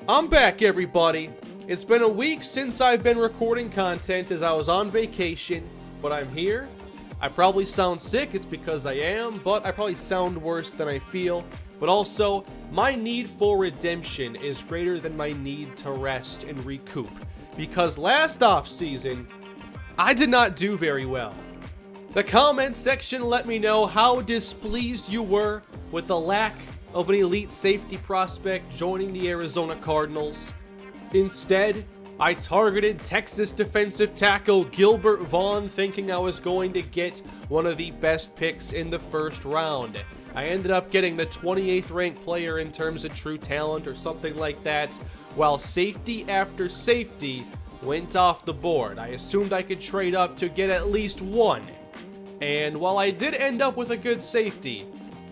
I'm back, everybody. It's been a week since I've been recording content as I was on vacation, but I'm here. I probably sound sick, it's because I am, but I probably sound worse than I feel. But also, my need for redemption is greater than my need to rest and recoup. Because last offseason, I did not do very well. The comment section let me know how displeased you were with the lack of an elite safety prospect joining the Arizona Cardinals. Instead, I targeted Texas defensive tackle Gilbert Vaughn, thinking I was going to get one of the best picks in the first round. I ended up getting the 28th ranked player in terms of true talent or something like that, while safety after safety went off the board. I assumed I could trade up to get at least one. And while I did end up with a good safety,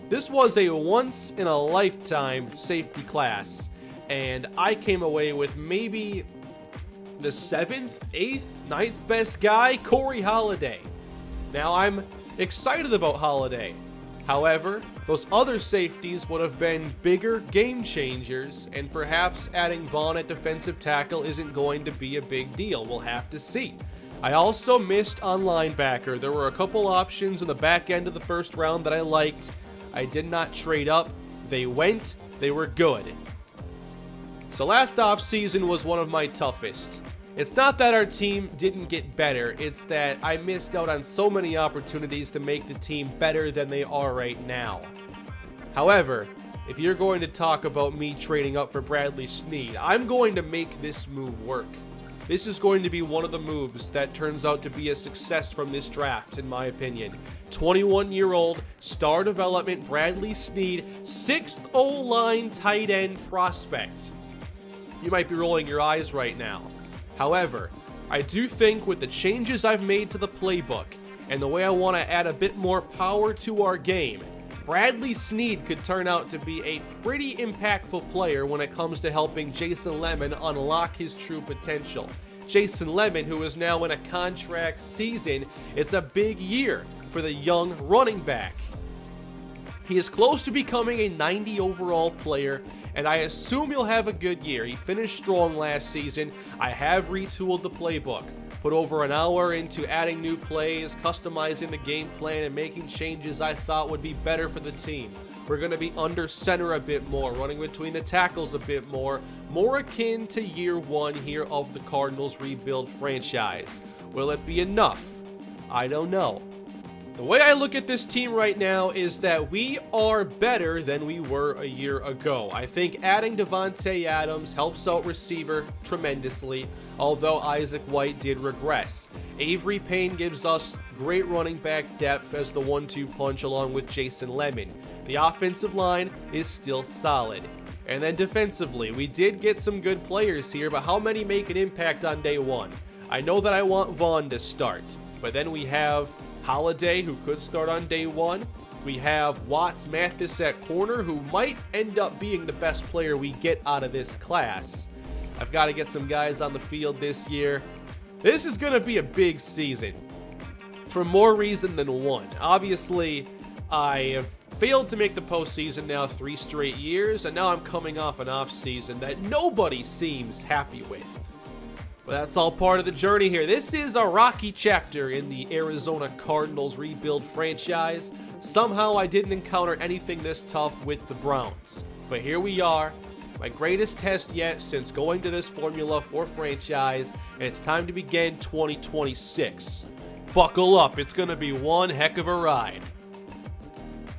this was a once-in-a-lifetime safety class, and I came away with maybe the 7th, 8th, 9th best guy, Corey Holiday. Now, I'm excited about Holiday. However, those other safeties would have been bigger game changers, and perhaps adding Vaughn at defensive tackle isn't going to be a big deal. We'll have to see. I also missed on linebacker. There were a couple options in the back end of the first round that I liked. I did not trade up. They went. They were good. So last offseason was one of my toughest. It's not that our team didn't get better. It's that I missed out on so many opportunities to make the team better than they are right now. However, if you're going to talk about me trading up for Bradley Sneed, I'm going to make this move work. This is going to be one of the moves that turns out to be a success from this draft, in my opinion. 21-year-old, star development Bradley Sneed, 6th O-line tight end prospect. You might be rolling your eyes right now. However, I do think with the changes I've made to the playbook and the way I want to add a bit more power to our game, Bradley Sneed could turn out to be a pretty impactful player when it comes to helping Jason Lemon unlock his true potential. Jason Lemon, who is now in a contract season, it's a big year for the young running back. He is close to becoming a 90 overall player, and I assume he'll have a good year. He finished strong last season. I have retooled the playbook, put over an hour into adding new plays, customizing the game plan, and making changes I thought would be better for the team. We're going to be under center a bit more, running between the tackles a bit more akin to year one here of the Cardinals rebuild franchise. Will it be enough? I don't know. The way I look at this team right now is that we are better than we were a year ago. I think adding Devontae Adams helps out receiver tremendously, although Isaac White did regress. Avery Payne gives us great running back depth as the 1-2 punch along with Jason Lemon. The offensive line is still solid. And then defensively, we did get some good players here, but how many make an impact on day one? I know that I want Vaughn to start, but then we have Holiday, who could start on day one. We have Watts Mathis at corner, who might end up being the best player we get out of this class. I've got to get some guys on the field this year. This is going to be a big season for more reason than one. Obviously, I have failed to make the postseason now 3 straight years, and now I'm coming off an offseason that nobody seems happy with. But that's all part of the journey here. This is a rocky chapter in the Arizona Cardinals rebuild franchise. Somehow I didn't encounter anything this tough with the Browns. But here we are, my greatest test yet since going to this formula for franchise, and it's time to begin 2026. Buckle up, it's going to be one heck of a ride.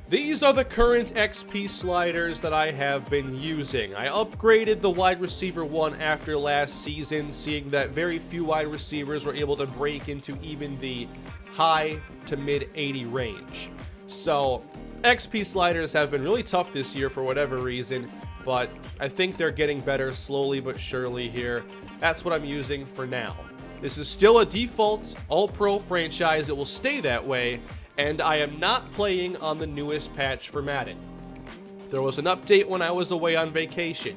These are the current XP sliders that I have been using. I upgraded the wide receiver one after last season, seeing that very few wide receivers were able to break into even the high to mid 80 range. So XP sliders have been really tough this year for whatever reason, but I think they're getting better slowly but surely here. That's what I'm using for now. This is still a default All-Pro franchise. It will stay that way. And I am not playing on the newest patch for Madden. There was an update when I was away on vacation,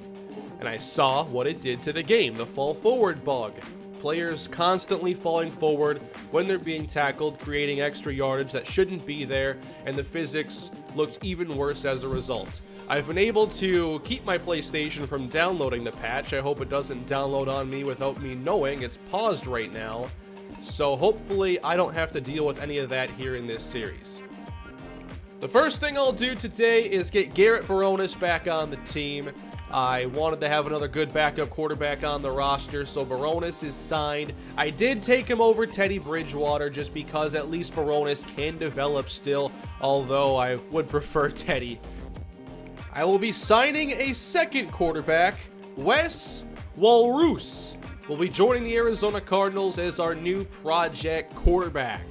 and I saw what it did to the game, the fall forward bug. Players constantly falling forward when they're being tackled, creating extra yardage that shouldn't be there, and the physics looked even worse as a result. I've been able to keep my PlayStation from downloading the patch. I hope it doesn't download on me without me knowing. It's paused right now, so hopefully I don't have to deal with any of that here in this series. The first thing I'll do today is get Garrett Baronis back on the team. I wanted to have another good backup quarterback on the roster, so Baronis is signed. I did take him over Teddy Bridgewater just because at least Baronis can develop still, although I would prefer Teddy. I will be signing a second quarterback. Wes Walrus will be joining the Arizona Cardinals as our new project quarterback.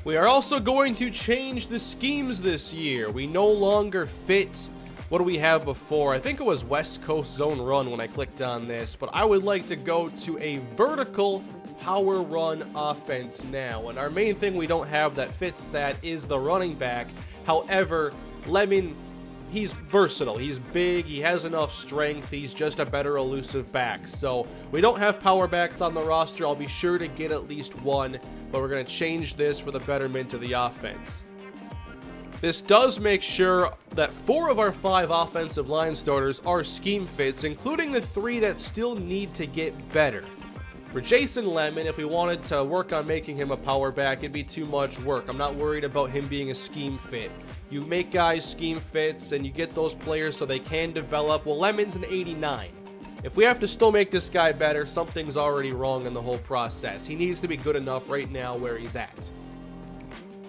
We are also going to change the schemes this year. We no longer fit, what do we have before? I think it was West Coast Zone Run when I clicked on this, but I would like to go to a vertical power run offense now. And our main thing we don't have that fits that is the running back. However, Lemon, he's versatile, he's big, he has enough strength, he's just a better elusive back. So we don't have power backs on the roster. I'll be sure to get at least one, but we're going to change this for the betterment of the offense. This does make sure that 4 of our 5 offensive line starters are scheme fits, including the 3 that still need to get better. For Jason Lemon, if we wanted to work on making him a power back, it'd be too much work. I'm not worried about him being a scheme fit. You make guys scheme fits and you get those players so they can develop. Well, Lemon's an 89. If we have to still make this guy better, something's already wrong in the whole process. He needs to be good enough right now where he's at.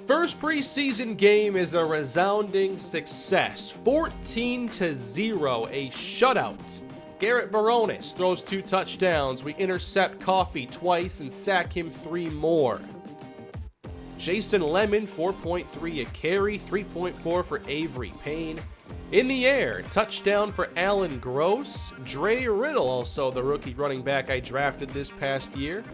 First preseason game is a resounding success. 14-0, a shutout. Garrett Baronis throws 2 touchdowns. We intercept Coffee twice and sack him 3 more. Jason Lemon, 4.3 a carry, 3.4 for Avery Payne. In the air, touchdown for Alan Gross. Dre Riddle, also the rookie running back I drafted this past year.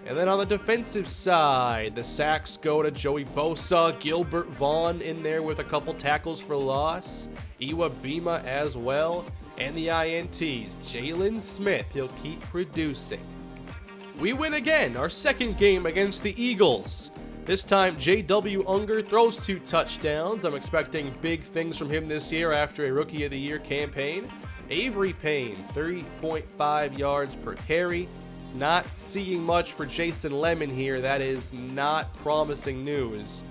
And then on the defensive side, the sacks go to Joey Bosa, Gilbert Vaughn in there with a couple tackles for loss, Iwa Bima as well, and the INTs, Jalen Smith, he'll keep producing. We win again, our second game against the Eagles. This time, J.W. Unger throws 2 touchdowns. I'm expecting big things from him this year after a Rookie of the Year campaign. Avery Payne, 3.5 yards per carry. Not seeing much for Jason Lemon here. That is not promising news.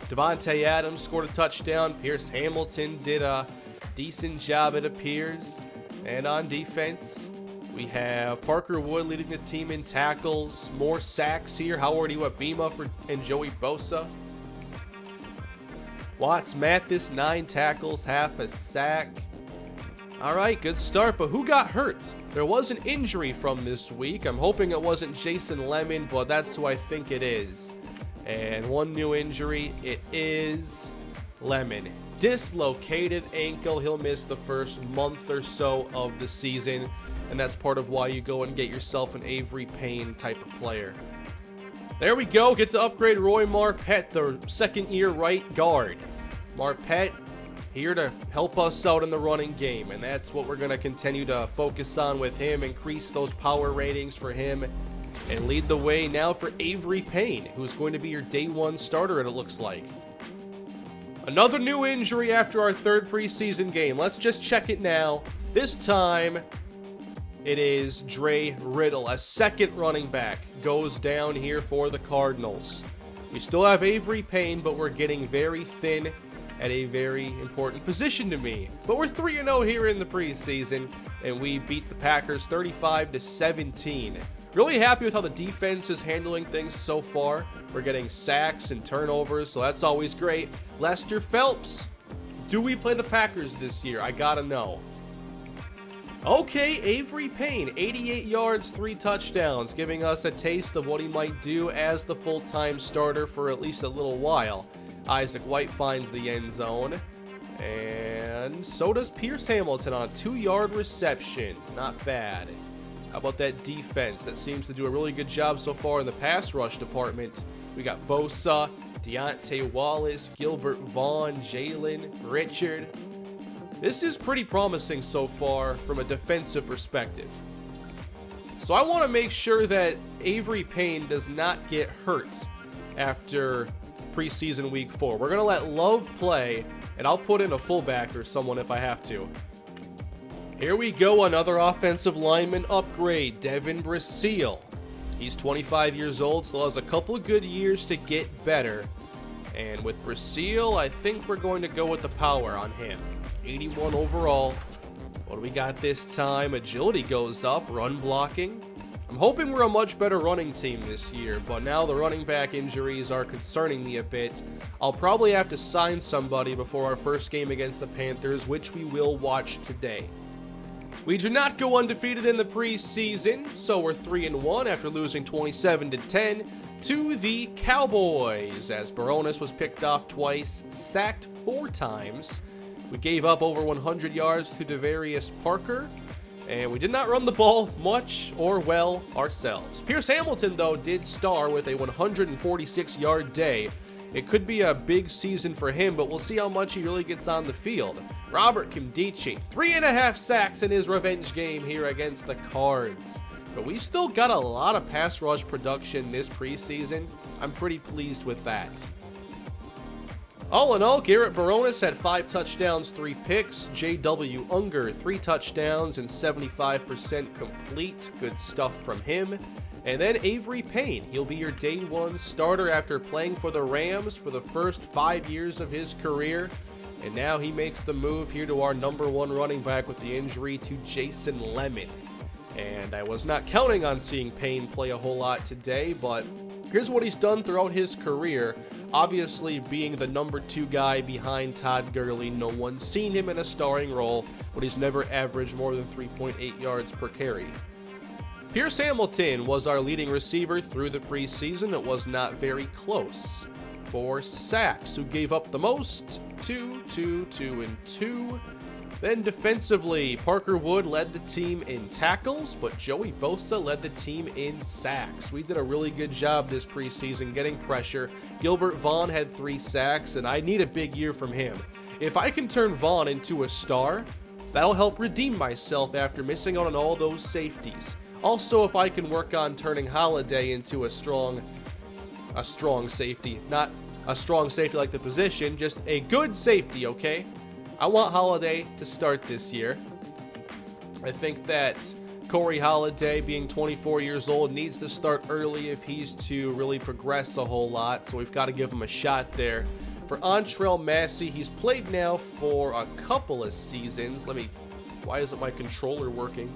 Devontae Adams scored a touchdown. Pierce Hamilton did a decent job, it appears. And on defense, we have Parker Wood leading the team in tackles. More sacks here. Howard Iwabima and Joey Bosa. Watts Mathis, 9 tackles, half a sack. All right, good start, but who got hurt? There was an injury from this week. I'm hoping it wasn't Jason Lemon, but that's who I think it is. And one new injury, it is Lemon. Dislocated ankle. He'll miss the first month or so of the season, and that's part of why you go and get yourself an Avery Payne type of player. There we go. Get to upgrade Roy Marpet, the second-year right guard. Marpet here to help us out in the running game, and that's what we're going to continue to focus on with him, increase those power ratings for him, and lead the way now for Avery Payne, who's going to be your day 1 starter, it looks like. Another new injury after our 3rd preseason game. Let's just check it now. This time, it is Dre Riddle. A second running back goes down here for the Cardinals. We still have Avery Payne, but we're getting very thin at a very important position to me. But we're 3-0 here in the preseason, and we beat the Packers 35-17. Really happy with how the defense is handling things so far. We're getting sacks and turnovers, so that's always great. Lester Phelps, do we play the Packers this year? I gotta know. Okay, Avery Payne, 88 yards, 3 touchdowns, giving us a taste of what he might do as the full-time starter for at least a little while. Isaac White finds the end zone, and so does Pierce Hamilton on a 2-yard reception. Not bad. How about that defense that seems to do a really good job so far in the pass rush department? We got Bosa, Deontay Wallace, Gilbert Vaughn, Jalen, Richard. This is pretty promising so far from a defensive perspective. So I want to make sure that Avery Payne does not get hurt after preseason week 4. We're going to let Love play, and I'll put in a fullback or someone if I have to. Here we go, another offensive lineman upgrade, Devin Brasile. He's 25 years old, still has a couple good years to get better. And with Brasile, I think we're going to go with the power on him. 81 overall. What do we got this time? Agility goes up, run blocking. I'm hoping we're a much better running team this year, but now the running back injuries are concerning me a bit. I'll probably have to sign somebody before our first game against the Panthers, which we will watch today. We do not go undefeated in the preseason, so we're 3-1 after losing 27-10 to the Cowboys, as Baronis was picked off twice, sacked 4 times. We gave up over 100 yards to Devarius Parker, and we did not run the ball much or well ourselves. Pierce Hamilton, though, did star with a 146-yard day. It could be a big season for him, but we'll see how much he really gets on the field. Robert Kimdichie, 3.5 sacks in his revenge game here against the Cards. But we still got a lot of pass rush production this preseason. I'm pretty pleased with that. All in all, Garrett Baronis had 5 touchdowns, 3 picks. J.W. Unger, 3 touchdowns and 75% complete. Good stuff from him. And then Avery Payne. He'll be your day 1 starter after playing for the Rams for the first 5 years of his career. And now he makes the move here to our number 1 running back with the injury to Jason Lemon. And I was not counting on seeing Payne play a whole lot today, but here's what he's done throughout his career. Obviously, being the number 2 guy behind Todd Gurley, no one's seen him in a starring role, but he's never averaged more than 3.8 yards per carry. Pierce Hamilton was our leading receiver through the preseason. It was not very close. 4 sacks. Who gave up the most? 2, 2, 2, and 2. Then defensively, Parker Wood led the team in tackles, but Joey Bosa led the team in sacks. We did a really good job this preseason getting pressure. Gilbert Vaughn had 3 sacks, and I need a big year from him. If I can turn Vaughn into a star, that'll help redeem myself after missing out on all those safeties. Also, if I can work on turning Holiday into a strong safety. Not a strong safety like the position, just a good safety, okay? I want Holiday to start this year. I think that Corey Holiday, being 24 years old, needs to start early if he's to really progress a whole lot, so we've got to give him a shot there. For Antrell Massey, he's played now for a couple of seasons. Why isn't my controller working?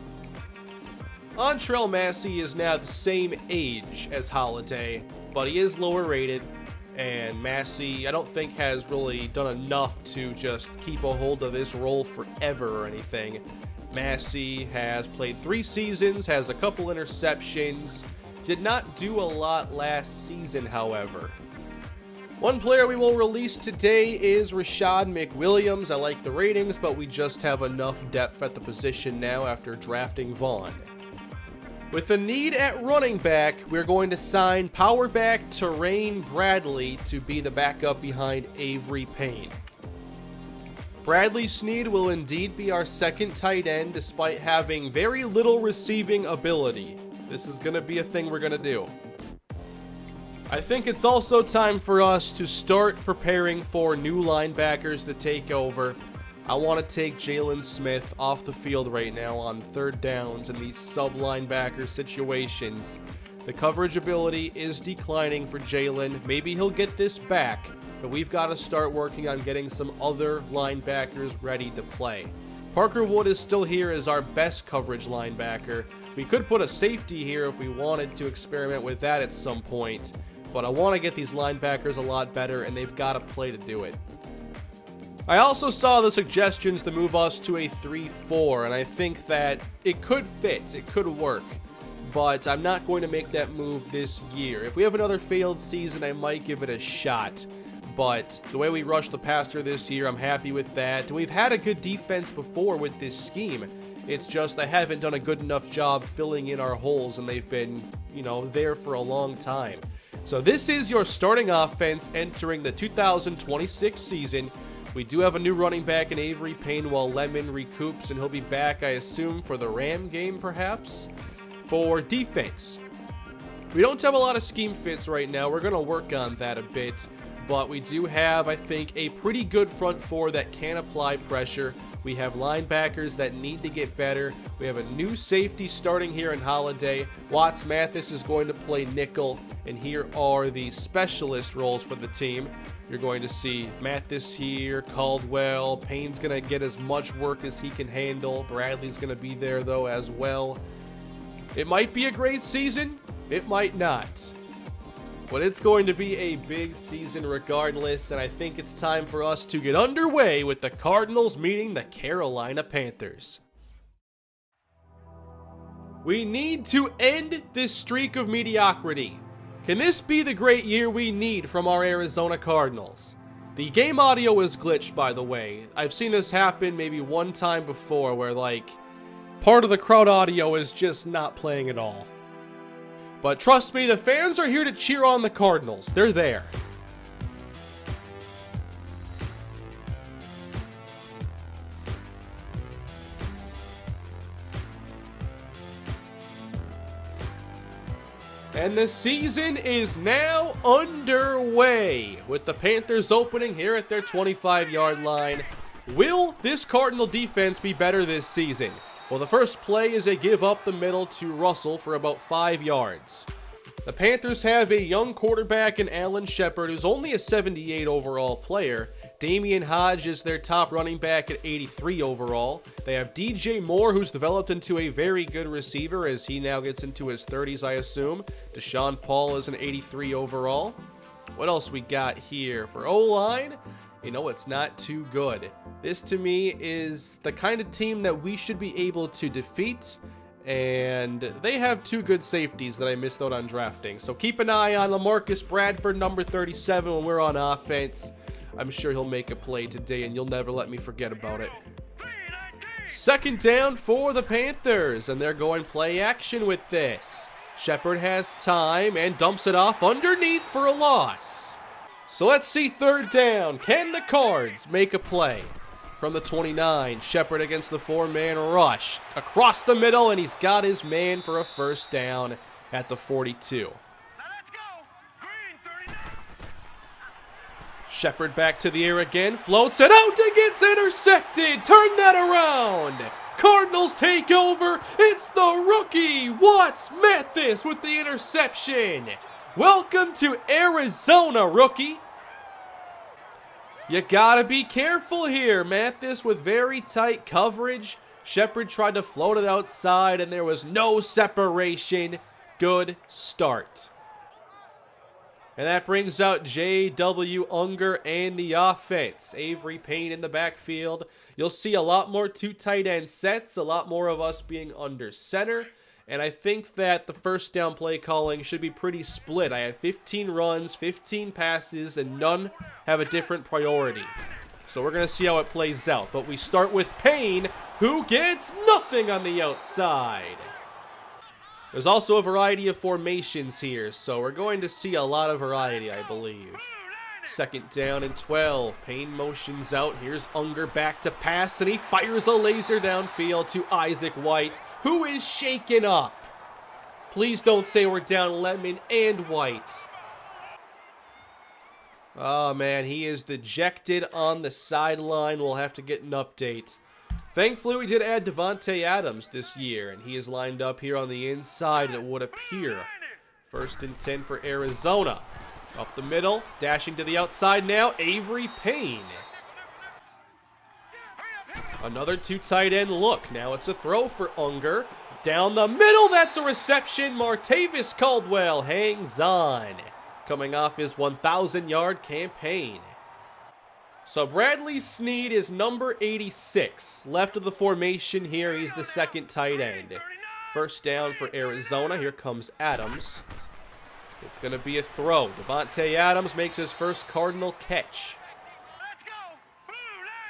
Antrell Massey is now the same age as Holiday, but he is lower rated. And Massey, I don't think, has really done enough to just keep a hold of this role forever or anything. Massey has played 3 seasons, has a couple interceptions, did not do a lot last season, however. One player we will release today is Rashad McWilliams. I like the ratings, but we just have enough depth at the position now after drafting Vaughn. With a need at running back, we're going to sign power back Terrain Bradley to be the backup behind Avery Payne. Bradley Sneed will indeed be our second tight end despite having very little receiving ability. This is going to be a thing we're going to do. I think it's also time for us to start preparing for new linebackers to take over. I want to take Jalen Smith off the field right now on 3rd downs in these sub-linebacker situations. The coverage ability is declining for Jalen. Maybe he'll get this back, but we've got to start working on getting some other linebackers ready to play. Parker Wood is still here as our best coverage linebacker. We could put a safety here if we wanted to experiment with that at some point, but I want to get these linebackers a lot better, and they've got to play to do it. I also saw the suggestions to move us to a 3-4, and I think that it could fit, it could work, but I'm not going to make that move this year. If we have another failed season, I might give it a shot, but the way we rushed the passer this year, I'm happy with that. We've had a good defense before with this scheme. It's just I haven't done a good enough job filling in our holes, and they've been, there for a long time. So this is your starting offense entering the 2026 season. We do have a new running back in Avery Payne while Lemon recoups, and he'll be back, I assume, for the Ram game, perhaps. for defense. We don't have a lot of scheme fits right now. We're going to work on that a bit. But we do have, I think, a pretty good front four that can apply pressure. We have linebackers that need to get better. We have a new safety starting here in Holiday. Watts Mathis is going to play nickel. And here are the specialist roles for the team. You're going to see Mathis here, Caldwell. Payne's going to get as much work as he can handle. Bradley's going to be there, though, as well. It might be a great season. It might not. But it's going to be a big season regardless, and I think it's time for us to get underway with the Cardinals meeting the Carolina Panthers. We need to end this streak of mediocrity. Can this be the great year we need from our Arizona Cardinals? The game audio is glitched, by the way. I've seen this happen maybe one time before where, like, part of the crowd audio is just not playing at all. But trust me, the fans are here to cheer on the Cardinals. They're there. And the season is now underway, with the Panthers opening here at their 25-yard line. Will this Cardinal defense be better this season? Well, the first play is a give up the middle to Russell for about 5 yards. The Panthers have a young quarterback in Alan Shepard, who's only a 78 overall player. Damian Hodge is their top running back at 83 overall. They have DJ Moore, who's developed into a very good receiver as he now gets into his 30s, I assume. Deshaun Paul is an 83 overall. What else we got here for O-line? You know, it's not too good. This, to me, is the kind of team that we should be able to defeat, and they have 2 good safeties that I missed out on drafting. So keep an eye on LaMarcus Bradford, number 37, when we're on offense. I'm sure he'll make a play today, and you'll never let me forget about it. Second down for the Panthers, and they're going play action with this. Shepard has time and dumps it off underneath for a loss. So let's see third down. Can the Cards make a play? From the 29, Shepard against the 4-man rush. Across the middle, and he's got his man for a first down at the 42. Shepard back to the air again, floats it out and gets intercepted. Turn that around. Cardinals take over. It's the rookie, Watts Mathis, with the interception. Welcome to Arizona, rookie. You gotta be careful here. Mathis with very tight coverage. Shepard tried to float it outside, and there was no separation. Good start. And that brings out J.W. Unger and the offense. Avery Payne in the backfield. You'll see a lot more 2 tight end sets, a lot more of us being under center. And I think that the first down play calling should be pretty split. I have 15 runs, 15 passes, and none have a different priority. So we're going to see how it plays out. But we start with Payne, who gets nothing on the outside. There's also a variety of formations here, so we're going to see a lot of variety, I believe. Second down and 12. Payne motions out. Here's Unger back to pass, and he fires a laser downfield to Isaac White, who is shaken up. Please don't say we're down Lemon and White. Oh, man, he is dejected on the sideline. We'll have to get an update. Thankfully, we did add Devontae Adams this year, and he is lined up here on the inside, it would appear. First and 10 for Arizona. Up the middle, dashing to the outside now, Avery Payne. Another 2 tight end look. Now it's a throw for Unger. Down the middle, that's a reception. Martavis Caldwell hangs on, coming off his 1,000-yard campaign. So Bradley Sneed is number 86. Left of the formation here, he's the second tight end. First down for Arizona. Here comes Adams. It's going to be a throw. Devontae Adams makes his first Cardinal catch.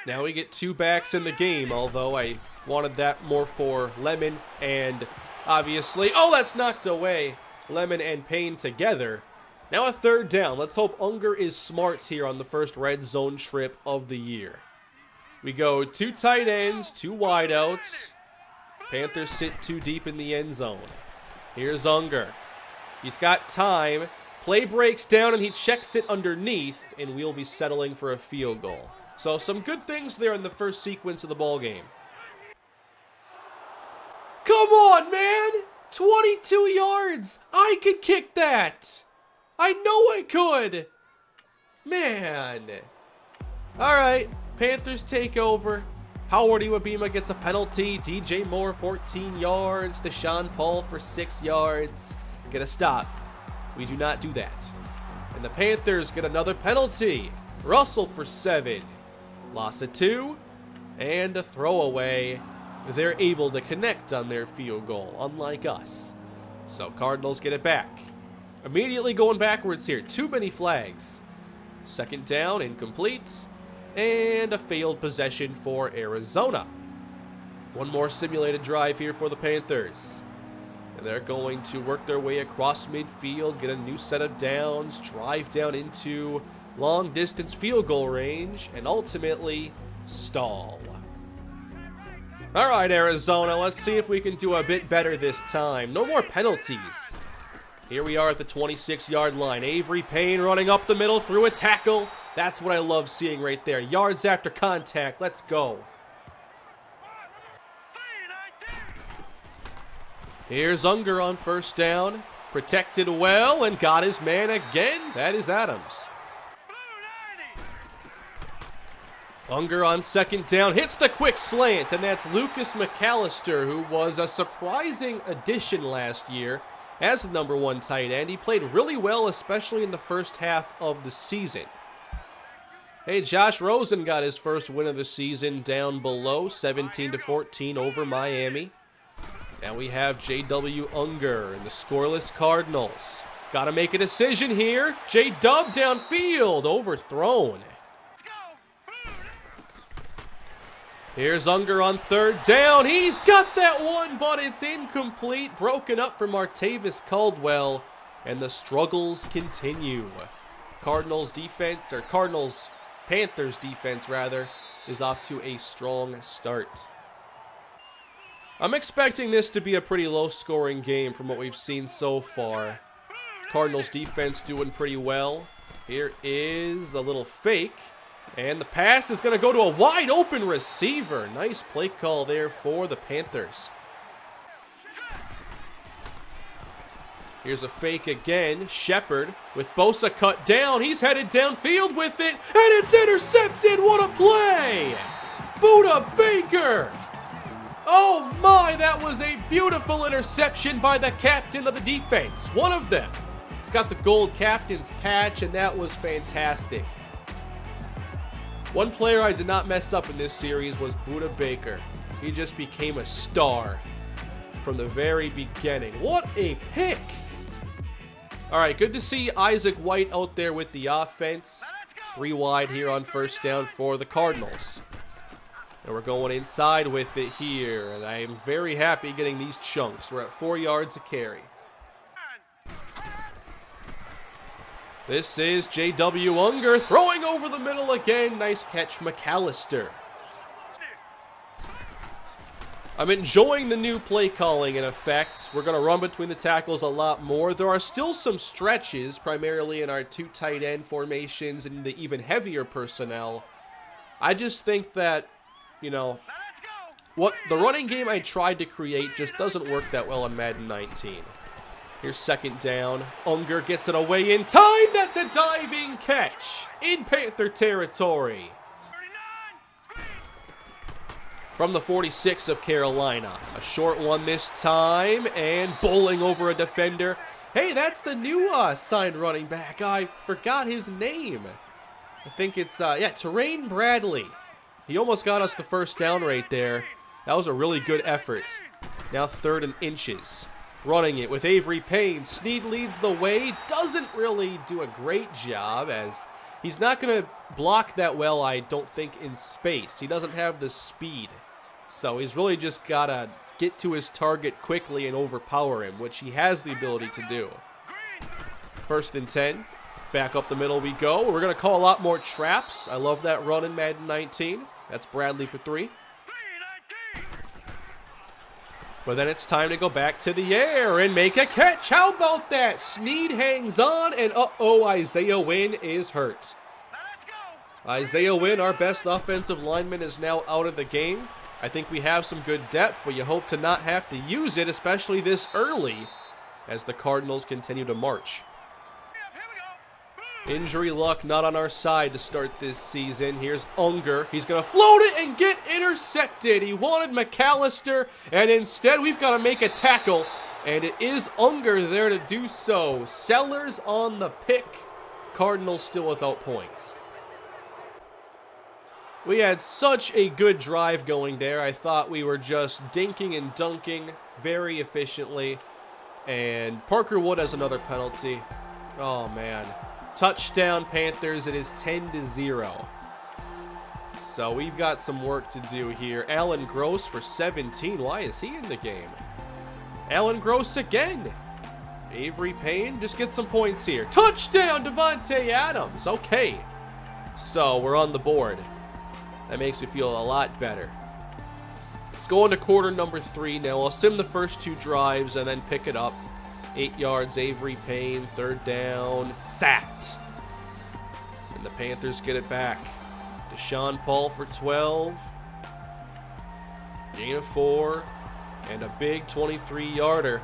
Now we get 2 backs in the game, although I wanted that more for Lemon and obviously... Oh, that's knocked away. Lemon and Payne together. Now a third down. Let's hope Unger is smart here on the first red zone trip of the year. We go 2 tight ends, 2 wideouts. Panthers sit 2 deep in the end zone. Here's Unger. He's got time. Play breaks down, and he checks it underneath, and we'll be settling for a field goal. So some good things there in the first sequence of the ball game. Come on, man! 22 yards! I could kick that! I know I could! Man. Alright, Panthers take over. Howard Iwabima gets a penalty. DJ Moore, 14 yards. Deshaun Paul for 6 yards. Get a stop. We do not do that. And the Panthers get another penalty. Russell for 7. Loss of 2. And a throwaway. They're able to connect on their field goal, unlike us. So Cardinals get it back. Immediately going backwards here. Too many flags. Second down, incomplete. And a failed possession for Arizona. One more simulated drive here for the Panthers. And they're going to work their way across midfield, get a new set of downs, drive down into long distance field goal range, and ultimately stall. All right, Arizona, let's see if we can do a bit better this time. No more penalties. Here we are at the 26-yard line. Avery Payne running up the middle through a tackle. That's what I love seeing right there. Yards after contact. Let's go. Here's Unger on first down. Protected well and got his man again. That is Adams. Unger on second down. Hits the quick slant, and that's Lucas McAllister, who was a surprising addition last year as the #1 tight end. He played really well, especially in the first half of the season. Hey, Josh Rosen got his first win of the season down below, 17-14 over Miami. Now we have J.W. Unger and the scoreless Cardinals. Got to make a decision here. J-Dub downfield, overthrown. Here's Unger on third down. He's got that one, but it's incomplete. Broken up for Martavis Caldwell, and the struggles continue. Panthers defense, rather, is off to a strong start. I'm expecting this to be a pretty low-scoring game from what we've seen so far. Cardinals defense doing pretty well. Here is a little fake, and the pass is going to go to a wide-open receiver. Nice play call there for the Panthers. Here's a fake again. Shepard with Bosa cut down. He's headed downfield with it, and it's intercepted. What a play! Buda Baker! Oh my, that was a beautiful interception by the captain of the defense. One of them. He's got the gold captain's patch, and that was fantastic. One player I did not mess up in this series was Buda Baker. He just became a star from the very beginning. What a pick! All right, good to see Isaac White out there with the offense. 3 wide here on first down for the Cardinals. And we're going inside with it here. And I am very happy getting these chunks. We're at 4 yards a carry. This is J.W. Unger throwing over the middle again. Nice catch, McAllister. I'm enjoying the new play calling in effect. We're going to run between the tackles a lot more. There are still some stretches, primarily in our 2 tight end formations and the even heavier personnel. I just think that, you know, what the running game I tried to create just doesn't work that well on Madden 19. Here's second down. Unger gets it away in time. That's a diving catch in Panther territory. From the 46 of Carolina. A short one this time, and bowling over a defender. Hey, that's the new signed running back. I forgot his name. I think it's, Terrain Bradley. He almost got us the first down right there. That was a really good effort. Now 3rd and inches. Running it with Avery Payne. Snead leads the way. Doesn't really do a great job, as he's not going to block that well, I don't think, in space. He doesn't have the speed. So he's really just got to get to his target quickly and overpower him, which he has the ability to do. 1st and 10. Back up the middle we go. We're going to call a lot more traps. I love that run in Madden 19. That's Bradley for 3. But then it's time to go back to the air and make a catch. How about that? Snead hangs on, and uh-oh, Isaiah Wynn is hurt. Isaiah Wynn, our best offensive lineman, is now out of the game. I think we have some good depth, but you hope to not have to use it, especially this early, as the Cardinals continue to march. Injury luck not on our side to start this season. Here's Unger. He's going to float it and get intercepted. He wanted McAllister, and instead we've got to make a tackle, and it is Unger there to do so. Sellers on the pick. Cardinals still without points. We had such a good drive going there. I thought we were just dinking and dunking very efficiently. And Parker Wood has another penalty. Oh, man. Touchdown, Panthers. It is 10-0. So we've got some work to do here. Alan Gross for 17. Why is he in the game? Alan Gross again. Avery Payne, just get some points here. Touchdown, Devontae Adams. Okay. So we're on the board. That makes me feel a lot better. Let's go into quarter number 3 now. I'll sim the first 2 drives and then pick it up. 8 yards, Avery Payne, 3rd down, sacked. And the Panthers get it back. Deshaun Paul for 12. Gain of 4. And a big 23-yarder.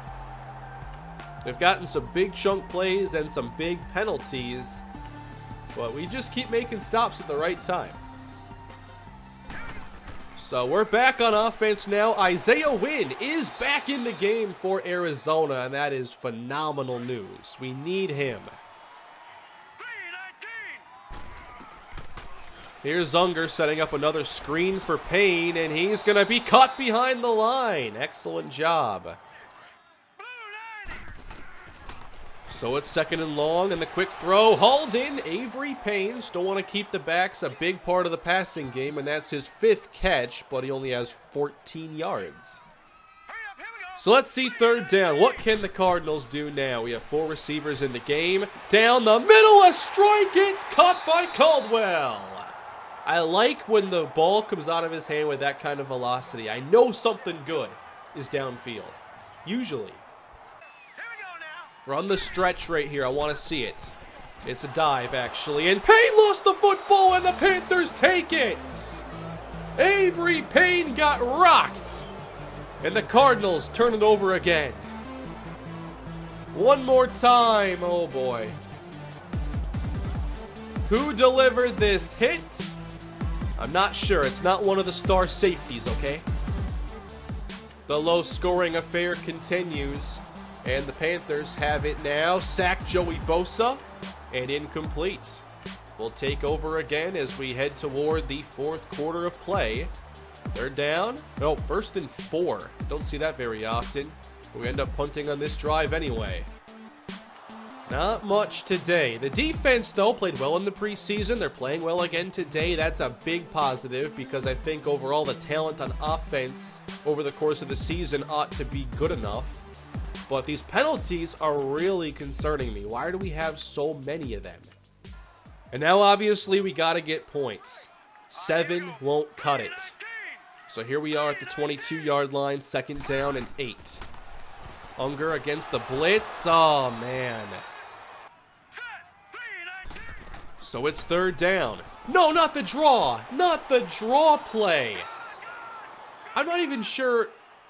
They've gotten some big chunk plays and some big penalties. But we just keep making stops at the right time. So we're back on offense now. Isaiah Wynn is back in the game for Arizona, and that is phenomenal news. We need him. Here's Unger setting up another screen for Payne, and he's going to be caught behind the line. Excellent job. So it's 2nd and long, and the quick throw hauled in. Avery Payne still want to keep the backs a big part of the passing game, and that's his 5th catch, but he only has 14 yards. So let's see 3rd down. What can the Cardinals do now? We have 4 receivers in the game. Down the middle, a strike gets caught by Caldwell. I like when the ball comes out of his hand with that kind of velocity. I know something good is downfield. Usually. We're on the stretch right here. I want to see it. It's a dive, actually. And Payne lost the football, and the Panthers take it. Avery Payne got rocked. And the Cardinals turn it over again. One more time. Oh, boy. Who delivered this hit? I'm not sure. It's not one of the star safeties, okay? The low-scoring affair continues. And the Panthers have it now. Sack Joey Bosa. And incomplete. We'll take over again as we head toward the 4th quarter of play. 3rd down. No, 1st and 4. Don't see that very often. But we end up punting on this drive anyway. Not much today. The defense, though, played well in the preseason. They're playing well again today. That's a big positive because I think overall the talent on offense over the course of the season ought to be good enough. But these penalties are really concerning me. Why do we have so many of them? And now, obviously, we got to get points. 7 won't cut it. So here we are at the 22-yard line, 2nd down and 8. Unger against the blitz. Oh, man. So it's 3rd down. No, not the draw. Not the draw play. I'm not even sure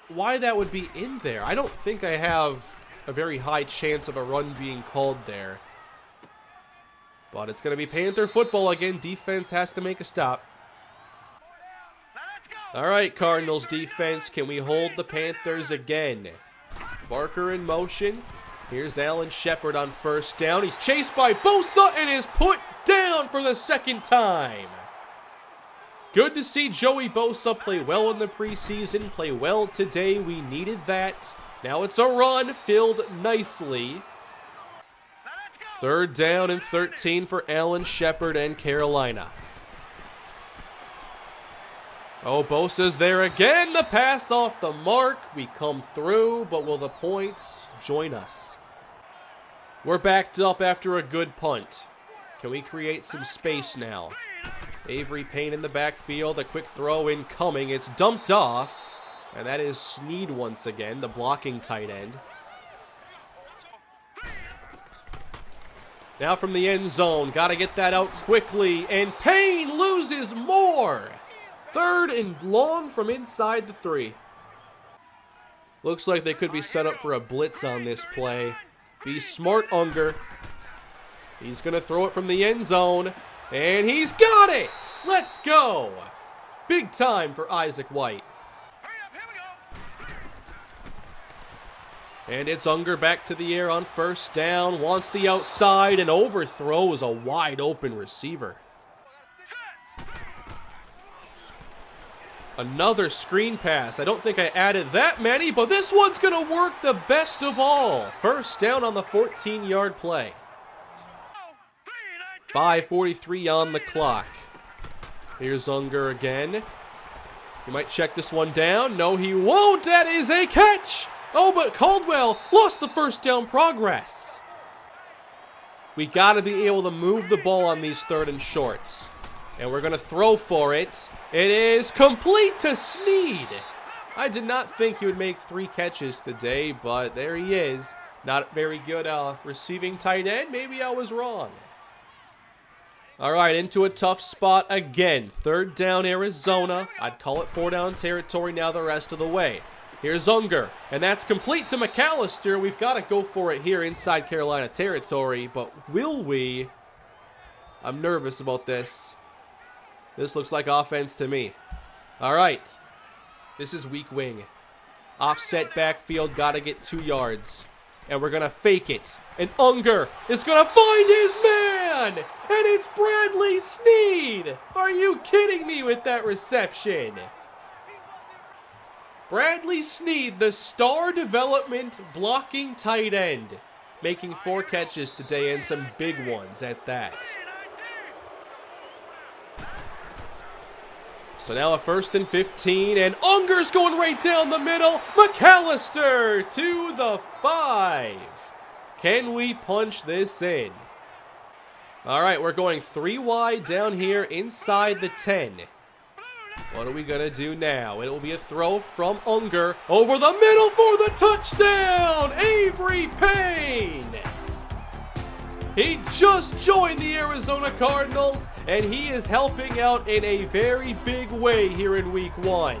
why that would be in there. I don't think I have a very high chance of a run being called there. But it's going to be Panther football again. Defense has to make a stop. All right, Cardinals defense. Can we hold the Panthers again? Barker in motion. Here's Alan Shepard on 1st down. He's chased by Bosa and is put down for the 2nd time. Good to see Joey Bosa play well in the preseason, play well today. We needed that. Now it's a run filled nicely. 3rd down and 13 for Alan Shepard and Carolina. Oh, Bosa's there again. The pass off the mark. We come through, but will the points join us? We're backed up after a good punt. Can we create some space now? Avery Payne in the backfield, a quick throw incoming. It's dumped off. And that is Snead once again, the blocking tight end. Now from the end zone, got to get that out quickly, and Payne loses more. 3rd and long from inside the 3. Looks like they could be set up for a blitz on this play. Be smart, Unger. He's going to throw it from the end zone, and he's got it! Let's go! Big time for Isaac White. And it's Unger back to the air on 1st down, wants the outside, and overthrows a wide open receiver. Another screen pass. I don't think I added that many, but this one's going to work the best of all. 1st down on the 14-yard play. 5:43 on the clock. Here's Unger again. He might check this one down. No, he won't. That is a catch. Oh, but Caldwell lost the 1st down progress. We got to be able to move the ball on these 3rd and shorts. And we're going to throw for it. It is complete to Snead. I did not think he would make 3 catches today, but there he is. Not very good receiving tight end. Maybe I was wrong. All right, into a tough spot again. 3rd down, Arizona. I'd call it 4-down territory now the rest of the way. Here's Unger, and that's complete to McAllister. We've got to go for it here inside Carolina territory, but will we? I'm nervous about this. This looks like offense to me. All right, this is weak wing. Offset backfield, got to get 2 yards. And we're going to fake it. And Unger is going to find his man! And it's Bradley Snead! Are you kidding me with that reception? Bradley Snead, the star development blocking tight end, making 4 catches today and some big ones at that. So now a 1st and 15, and Unger's going right down the middle. McAllister to the 5. Can we punch this in? All right, we're going 3 wide down here inside the 10. What are we going to do now? It will be a throw from Unger over the middle for the touchdown! Avery Payne! He just joined the Arizona Cardinals, and he is helping out in a very big way here in Week 1.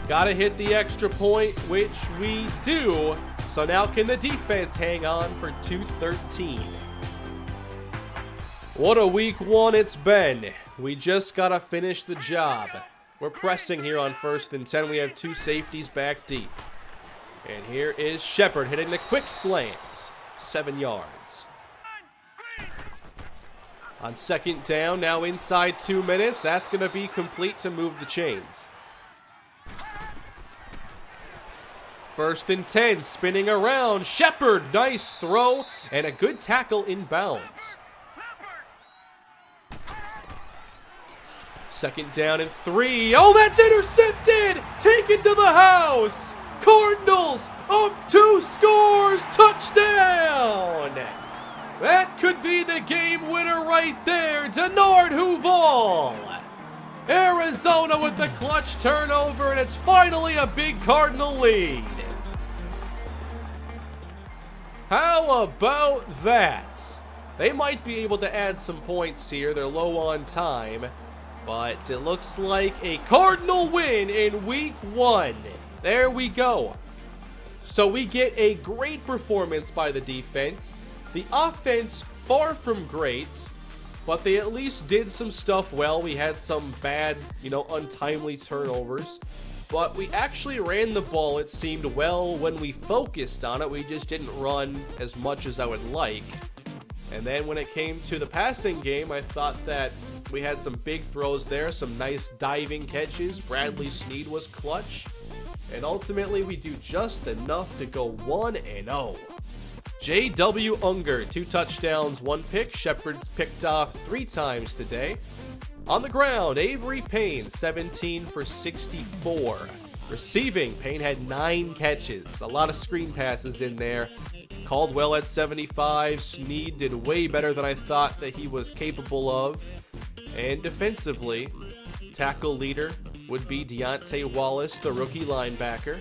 Gotta hit the extra point, which we do. So now can the defense hang on for 2:13? What a Week 1 it's been. We just gotta finish the job. We're pressing here on 1st and 10. We have 2 safeties back deep. And here is Shepard hitting the quick slant. 7 yards. On 2nd down, now inside 2 minutes. That's going to be complete to move the chains. 1st and 10, spinning around. Shepard, nice throw, and a good tackle in bounds. 2nd down and 3. Oh, that's intercepted! Taken to the house! Cardinals up 2 scores! Touchdown! That could be the game winner right there. Denard Huval. Arizona with the clutch turnover, and it's finally a big Cardinal lead. How about that? They might be able to add some points here. They're low on time. But it looks like a Cardinal win in Week 1. There we go. So we get a great performance by the defense. The offense, far from great, but they at least did some stuff well. We had some bad, untimely turnovers. But we actually ran the ball, it seemed, well when we focused on it. We just didn't run as much as I would like. And then when it came to the passing game, I thought that we had some big throws there, some nice diving catches. Bradley Snead was clutch. And ultimately, we do just enough to go 1-0. J.W. Unger, 2 touchdowns, 1 pick. Shepard picked off 3 times today. On the ground, Avery Payne, 17 for 64. Receiving, Payne had 9 catches. A lot of screen passes in there. Caldwell at 75. Snead did way better than I thought that he was capable of. And defensively, tackle leader would be Deontay Wallace, the rookie linebacker.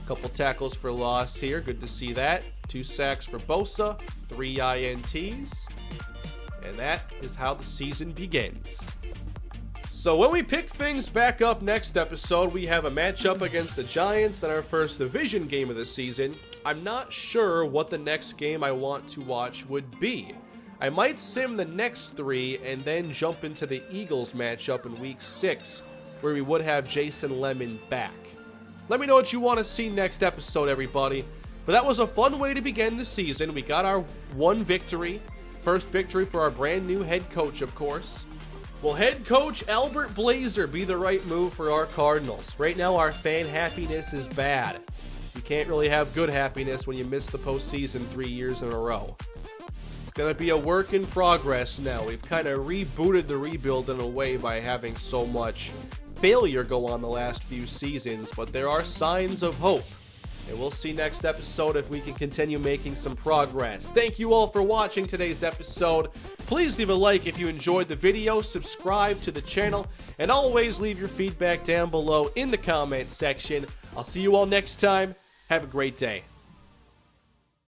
Couple tackles for loss here. Good to see that. 2 sacks for Bosa, 3 INTs. And that is how the season begins. So when we pick things back up next episode, we have a matchup against the Giants, then our first division game of the season. I'm not sure what the next game I want to watch would be. I might sim the next 3 and then jump into the Eagles matchup in week 6, where we would have Jason Lemon back. Let me know what you want to see next episode, everybody. But that was a fun way to begin the season. We got our 1 victory. First victory for our brand new head coach, of course. Will head coach Albert Blazer be the right move for our Cardinals? Right now, our fan happiness is bad. You can't really have good happiness when you miss the postseason 3 years in a row. It's going to be a work in progress now. We've kind of rebooted the rebuild in a way by having so much failure go on the last few seasons, but there are signs of hope. And we'll see next episode if we can continue making some progress. Thank you all for watching today's episode. Please leave a like if you enjoyed the video, subscribe to the channel, and always leave your feedback down below in the comment section. I'll see you all next time. Have a great day.